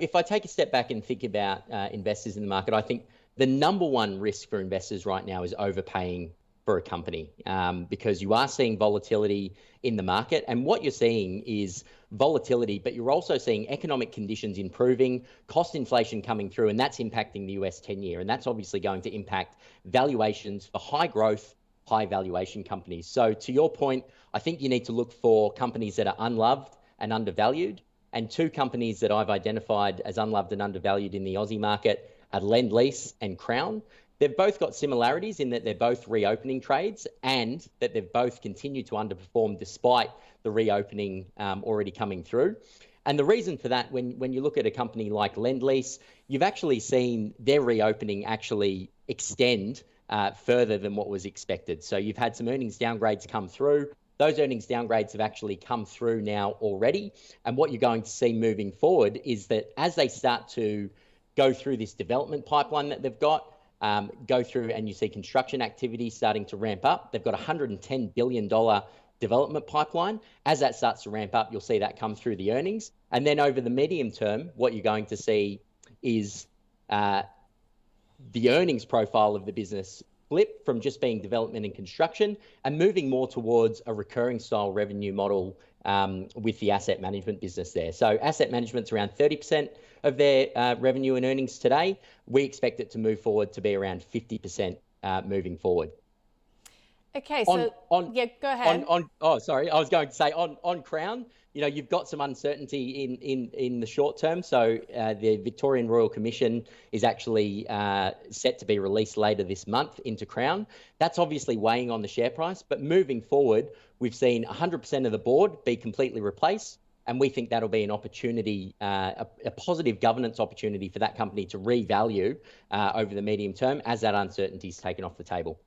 if I take a step back and think about investors in the market, I think the number one risk for investors right now is overpaying for a company, because you are seeing volatility in the market. And what you're seeing is volatility, but you're also seeing economic conditions improving, cost inflation coming through, and that's impacting the US 10-year. And that's obviously going to impact valuations for high growth, high valuation companies. So to your point, I think you need to look for companies that are unloved and undervalued. And two companies that I've identified as unloved and undervalued in the Aussie market are Lendlease and Crown. They've both got similarities in that they're both reopening trades and that they've both continued to underperform despite the reopening already coming through. And the reason for that, when you look at a company like Lendlease, you've actually seen their reopening actually extend further than what was expected. So you've had some earnings downgrades come through. Those earnings downgrades have actually come through now already. And what you're going to see moving forward is that as they start to go through this development pipeline that they've got, go through and you see construction activity starting to ramp up. They've got a $110 billion development pipeline. As that starts to ramp up, you'll see that come through the earnings. And then over the medium term, what you're going to see is the earnings profile of the business flip from just being development and construction and moving more towards a recurring style revenue model with the asset management business there. So asset management's around 30% of their revenue and earnings today. We expect it to move forward to be around 50% moving forward. Okay, so yeah, go ahead. I was going to say on Crown, you know, you've got some uncertainty in the short term. So the Victorian Royal Commission is actually set to be released later this month into Crown. That's obviously weighing on the share price, but moving forward, we've seen 100% of the board be completely replaced. And we think that'll be an opportunity, a positive governance opportunity for that company to revalue over the medium term as that uncertainty is taken off the table.